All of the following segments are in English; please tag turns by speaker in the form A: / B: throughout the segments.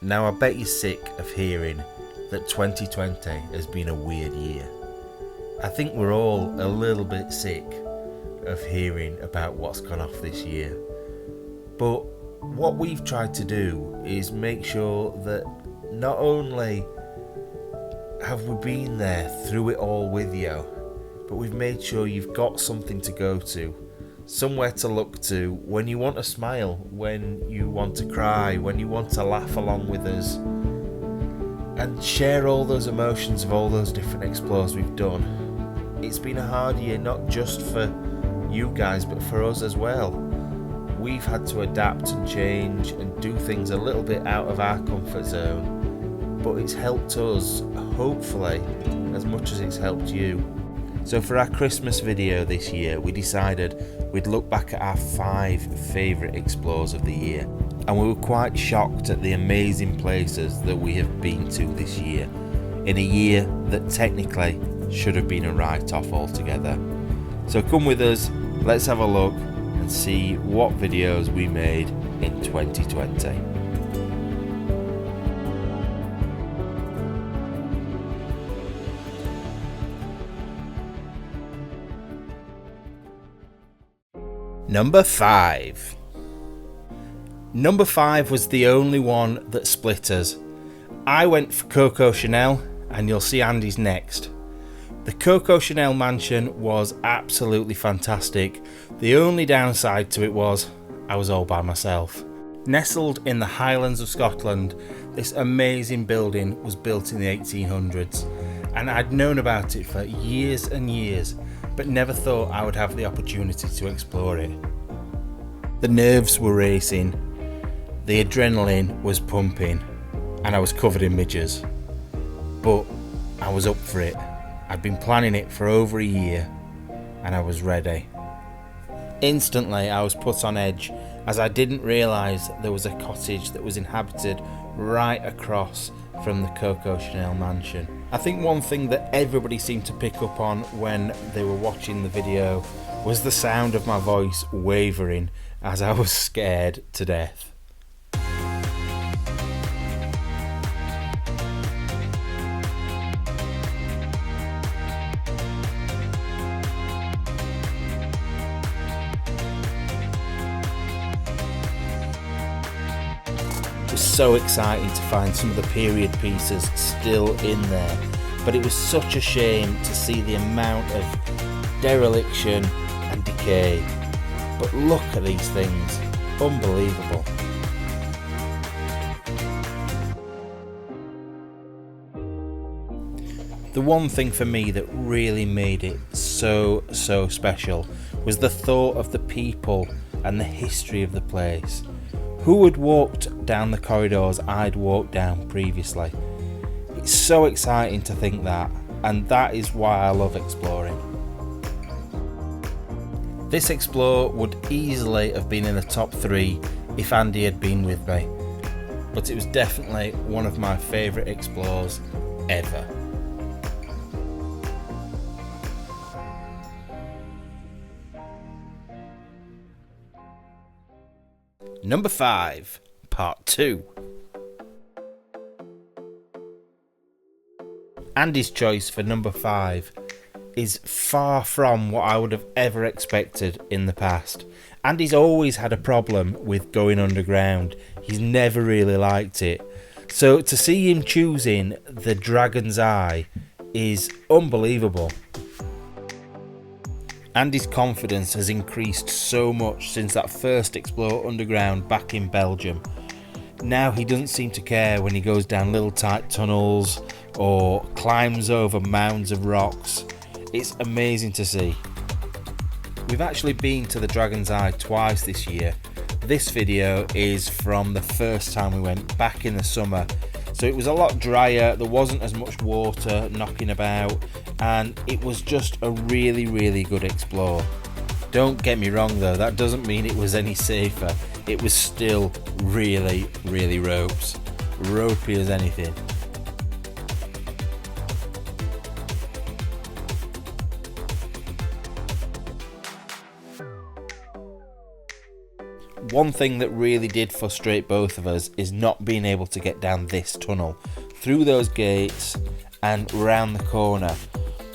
A: Now I bet you're sick of hearing that 2020 has been a weird year. I think we're all a little bit sick of hearing about what's gone off this year. But what we've tried to do is make sure that not only have we been there through it all with you, but we've made sure you've got something to go to, somewhere to look to when you want to smile, when you want to cry, when you want to laugh along with us, and share all those emotions of all those different explores we've done. It's been a hard year, not just for you guys, but for us as well. We've had to adapt and change and do things a little bit out of our comfort zone, but it's helped us, hopefully, as much as it's helped you. So for our Christmas video this year, we decided we'd look back at our 5 favourite explores of the year, and we were quite shocked at the amazing places that we have been to this year, in a year that technically should have been a write-off altogether. So come with us, let's have a look and see what videos we made in 2020. Number 5. Number 5 was the only one that split us. I went for Coco Chanel, and you'll see Andy's next. The Coco Chanel mansion was absolutely fantastic. The only downside to it was I was all by myself. Nestled in the Highlands of Scotland, this amazing building was built in the 1800s, and I'd known about it for years and years, but never thought I would have the opportunity to explore it. The nerves were racing, the adrenaline was pumping, and I was covered in midges. But I was up for it. I'd been planning it for over a year, and I was ready. Instantly I was put on edge, as I didn't realise there was a cottage that was inhabited right across from the Coco Chanel mansion. I think one thing that everybody seemed to pick up on when they were watching the video was the sound of my voice wavering as I was scared to death. It was so exciting to find some of the period pieces still in there, but it was such a shame to see the amount of dereliction and decay. But look at these things, unbelievable. The one thing for me that really made it so special was the thought of the people and the history of the place. Who had walked down the corridors I'd walked down previously? It's so exciting to think that, and that is why I love exploring. This explore would easily have been in the top 3 if Andy had been with me, but it was definitely one of my favourite explores ever. Number 5, Part 2. Andy's choice for number 5 is far from what I would have ever expected in the past. Andy's always had a problem with going underground. He's never really liked it. So to see him choosing the Dragon's Eye is unbelievable. Andy's confidence has increased so much since that first explore underground back in Belgium. Now he doesn't seem to care when he goes down little tight tunnels or climbs over mounds of rocks. It's amazing to see. We've actually been to the Dragon's Eye twice this year. This video is from the first time we went back in the summer. So it was a lot drier, there wasn't as much water knocking about, and it was just a really good explore. Don't get me wrong though, that doesn't mean it was any safer. It was still really ropes. Ropey as anything. one thing that really did frustrate both of us is not being able to get down this tunnel, through those gates and round the corner.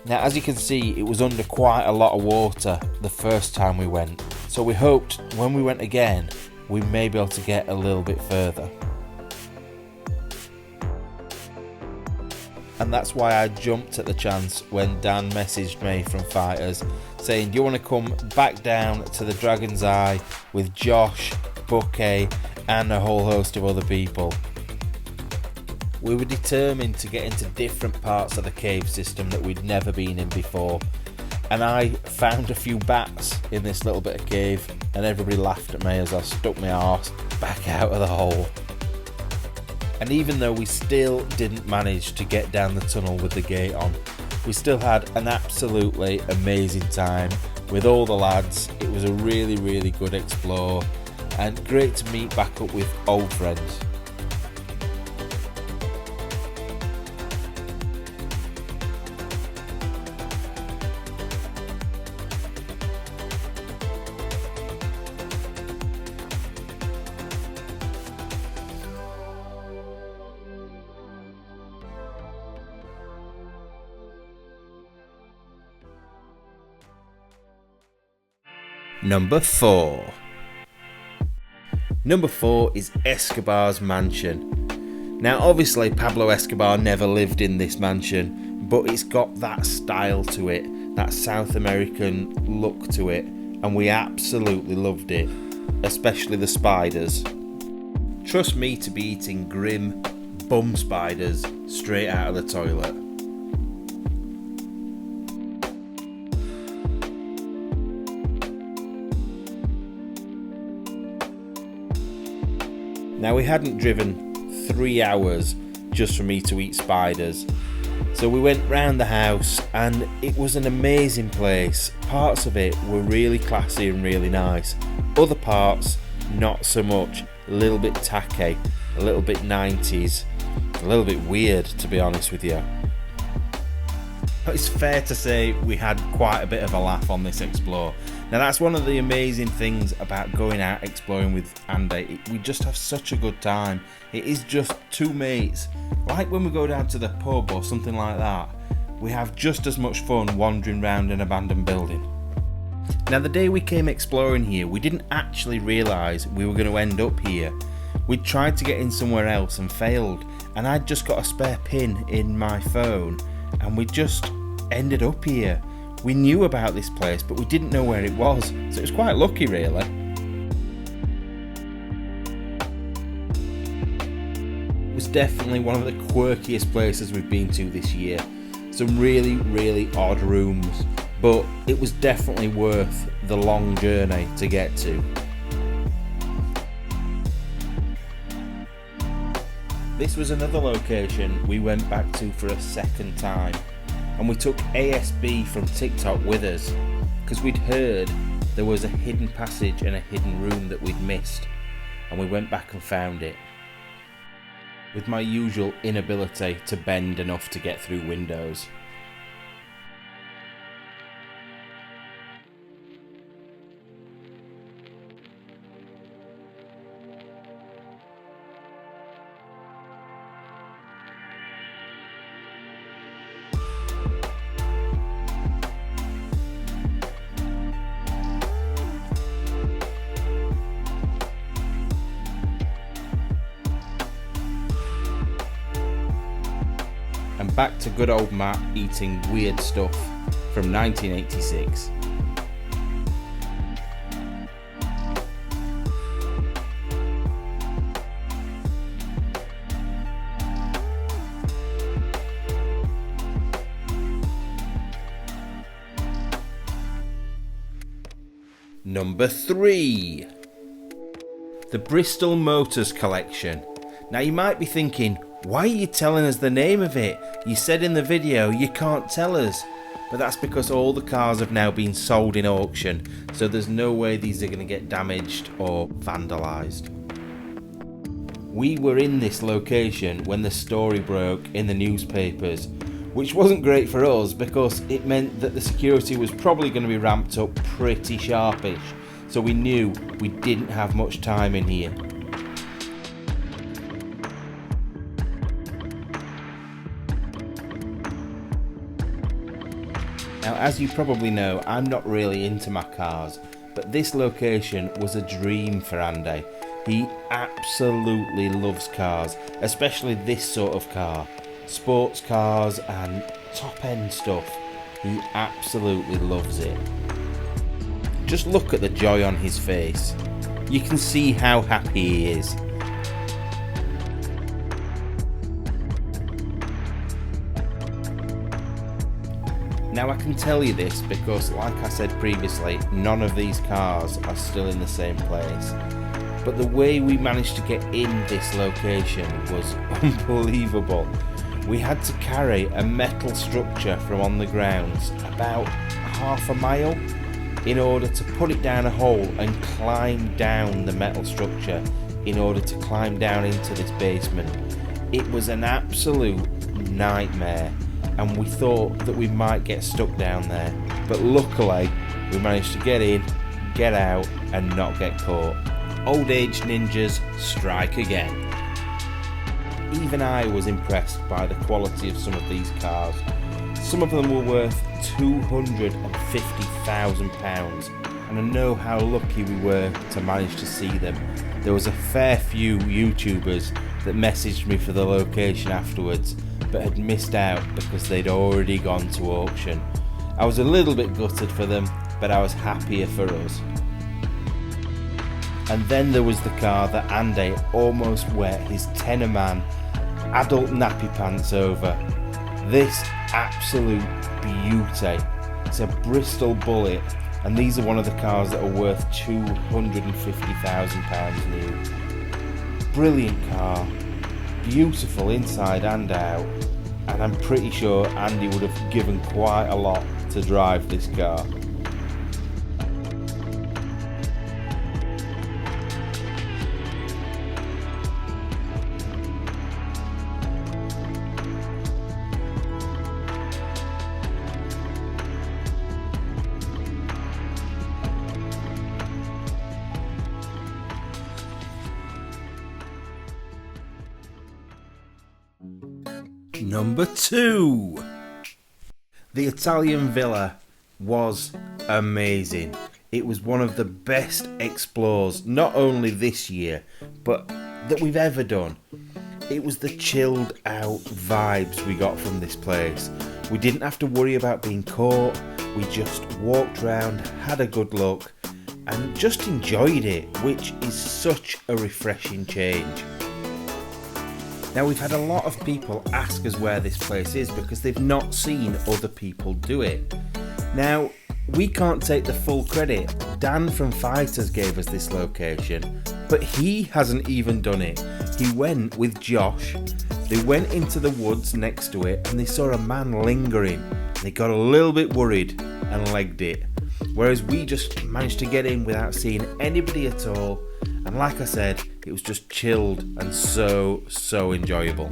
A: Now, as you can see, it was under quite a lot of water the first time we went, so we hoped when we went again, we may be able to get a little bit further. And that's why I jumped at the chance when Dan messaged me from Fighters saying, do you want to come back down to the Dragon's Eye with Josh, Bucky and a whole host of other people? We were determined to get into different parts of the cave system that we'd never been in before, and I found a few bats in this little bit of cave, and everybody laughed at me as I stuck my arse back out of the hole. And even though we still didn't manage to get down the tunnel with the gate on, we still had an absolutely amazing time with all the lads. It was a really, really good explore and great to meet back up with old friends. Number 4. Number 4 is Escobar's mansion. Now obviously Pablo Escobar never lived in this mansion, but it's got that style to it, that South American look to it, and we absolutely loved it, especially the spiders. Trust me to be eating grim bum spiders straight out of the toilet. Now we hadn't driven 3 hours just for me to eat spiders, so we went round the house and it was an amazing place. Parts of it were really classy and really nice, other parts not so much, a little bit tacky, a little bit 90s, a little bit weird to be honest with you. But it's fair to say we had quite a bit of a laugh on this explore. Now that's one of the amazing things about going out exploring with Andy. We just have such a good time. It is just two mates. Like when we go down to the pub or something like that, we have just as much fun wandering around an abandoned building. Now the day we came exploring here, we didn't actually realise we were going to end up here. We'd tried to get in somewhere else and failed, and I'd just got a spare pin in my phone and we just ended up here. We knew about this place, but we didn't know where it was, so it was quite lucky really. It was definitely one of the quirkiest places we've been to this year. Some really, really odd rooms, but it was definitely worth the long journey to get to. This was another location we went back to for a second time. And we took ASB from TikTok with us because we'd heard there was a hidden passage and a hidden room that we'd missed, and we went back and found it. With my usual inability to bend enough to get through windows. And back to good old Matt eating weird stuff from 1986. Number 3. The Bristol Motors Collection. Now you might be thinking, why are you telling us the name of it? You said in the video you can't tell us. But that's because all the cars have now been sold in auction, so there's no way these are going to get damaged or vandalised. We were in this location when the story broke in the newspapers, which wasn't great for us because it meant that the security was probably going to be ramped up pretty sharpish. so we knew we didn't have much time in here. Now, as you probably know, I'm not really into my cars, but this location was a dream for Andy. He absolutely loves cars, especially this sort of car. Sports cars and top-end stuff. He absolutely loves it. Just look at the joy on his face. You can see how happy he is. Now I can tell you this because, like I said previously, none of these cars are still in the same place. But the way we managed to get in this location was unbelievable. We had to carry a metal structure from on the grounds about half a mile in order to put it down a hole and climb down the metal structure in order to climb down into this basement. It was an absolute nightmare, and we thought that we might get stuck down there, but luckily we managed to get in, get out and not get caught. Old age ninjas strike again. Even I was impressed by the quality of some of these cars. Some of them were worth £250,000, and I know how lucky we were to manage to see them. There was a fair few YouTubers that messaged me for the location afterwards, but had missed out because they'd already gone to auction. I was a little bit gutted for them, but I was happier for us. And then there was the car that Andy almost wet his tenor man adult nappy pants over. This absolute beauty. It's a Bristol Bullet, and these are one of the cars that are worth £250,000 new. Brilliant car, beautiful inside and out, and I'm pretty sure Andy would have given quite a lot to drive this car. Number 2. The Italian Villa was amazing. It was one of the best explores, not only this year, but that we've ever done. It was the chilled out vibes we got from this place. We didn't have to worry about being caught. We just walked around, had a good look, and just enjoyed it, which is such a refreshing change. Now, we've had a lot of people ask us where this place is because they've not seen other people do it. Now, we can't take the full credit. Dan from Fighters gave us this location, but he hasn't even done it. He went with Josh. They went into the woods next to it and they saw a man lingering. They got a little bit worried and legged it. Whereas we just managed to get in without seeing anybody at all. And like I said, it was just chilled and so enjoyable.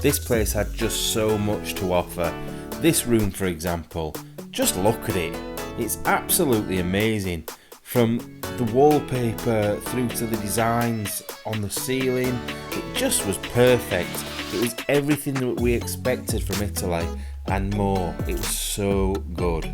A: This place had just so much to offer. This room, for example, just look at it. It's absolutely amazing. From the wallpaper through to the designs on the ceiling, it just was perfect. It was everything that we expected from Italy and more. It was so good.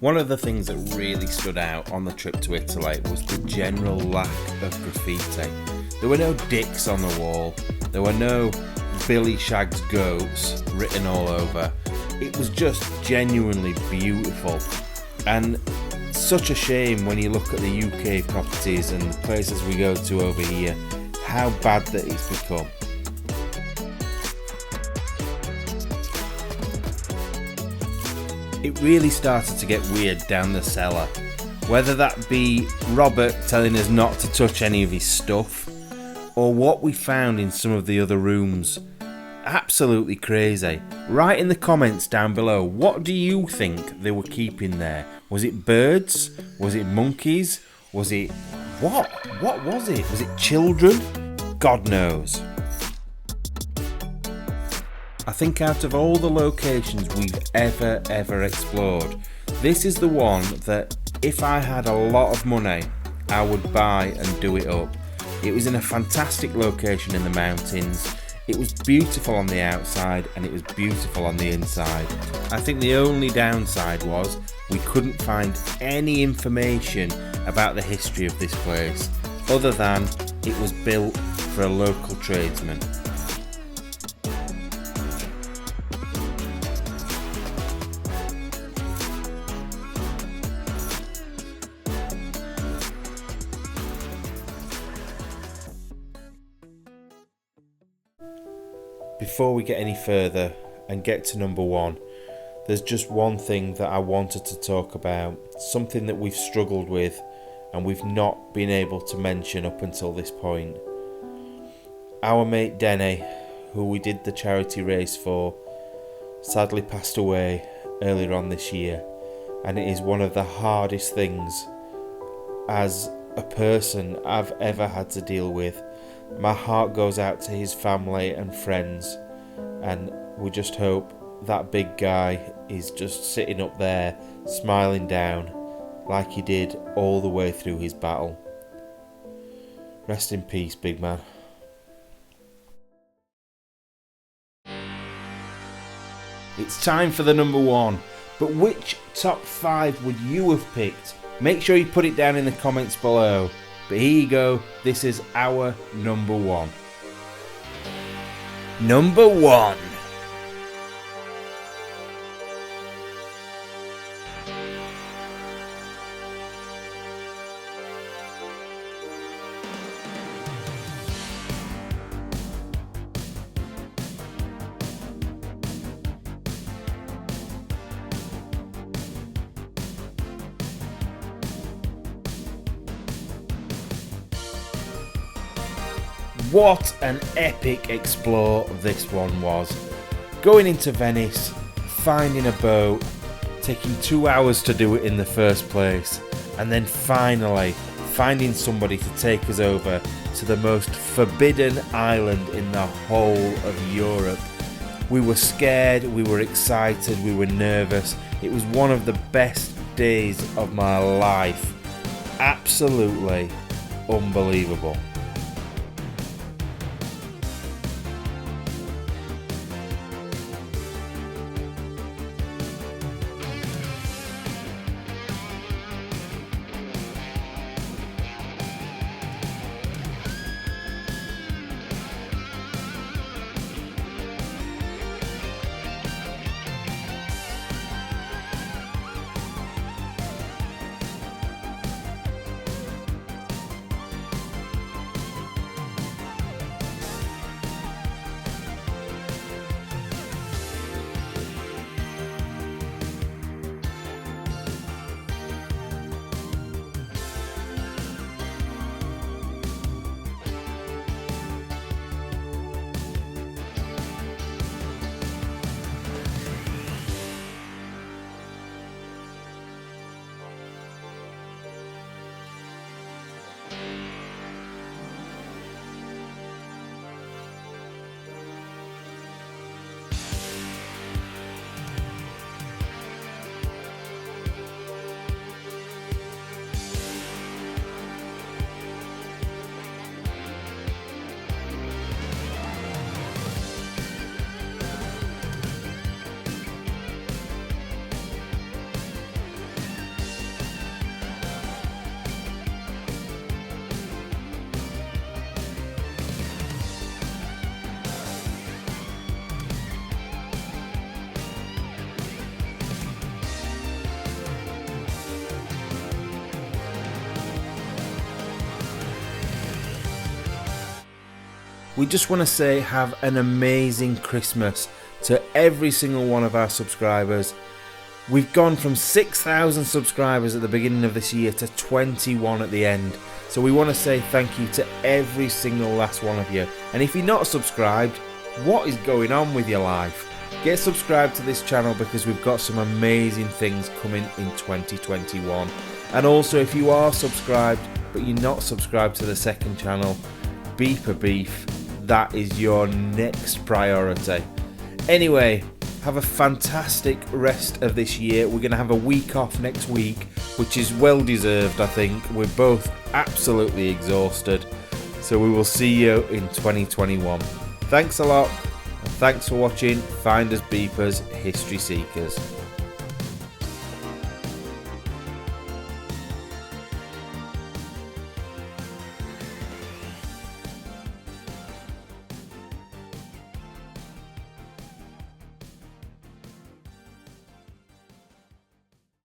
A: One of the things that really stood out on the trip to Italy was the general lack of graffiti. There were no dicks on the wall, there were no Billy Shags Goats written all over. It was just genuinely beautiful, and such a shame when you look at the UK properties and the places we go to over here, how bad that it's become. It really started to get weird down the cellar, whether that be Robert telling us not to touch any of his stuff, or what we found in some of the other rooms. Absolutely crazy. Write in the comments down below, what do you think they were keeping there? Was it birds? Was it monkeys? Was it... what? What was it? Was it children? God knows. I think out of all the locations we've ever explored, this is the one that if I had a lot of money, I would buy and do it up. It was in a fantastic location in the mountains. It was beautiful on the outside and it was beautiful on the inside. I think the only downside was we couldn't find any information about the history of this place, other than it was built for a local tradesman. Before we get any further and get to number one, there's just one thing that I wanted to talk about, something that we've struggled with and we've not been able to mention up until this point. Our mate Denny, who we did the charity race for, sadly passed away earlier on this year, and it is one of the hardest things as a person I've ever had to deal with. My heart goes out to his family and friends, and we just hope that big guy is just sitting up there smiling down like he did all the way through his battle. Rest in peace, big man. It's time for the number one, but which top 5 would you have picked? Make sure you put it down in the comments below. But here you go, this is our number one. Number one. What an epic explore this one was. Going into Venice, finding a boat, taking 2 hours to do it in the first place, and then finally finding somebody to take us over to the most forbidden island in the whole of Europe. We were scared, we were excited, we were nervous. It was one of the best days of my life. Absolutely unbelievable. We just want to say have an amazing Christmas to every single one of our subscribers. We've gone from 6,000 subscribers at the beginning of this year to 21 at the end. So we want to say thank you to every single last one of you. And if you're not subscribed, what is going on with your life? Get subscribed to this channel because we've got some amazing things coming in 2021. And also if you are subscribed but you're not subscribed to the second channel, Beeper Beef, that is your next priority. Anyway, have a fantastic rest of this year. We're going to have a week off next week, which is well deserved, I think. We're both absolutely exhausted. So we will see you in 2021. Thanks a lot, and thanks for watching Findersbeepers History Seekers.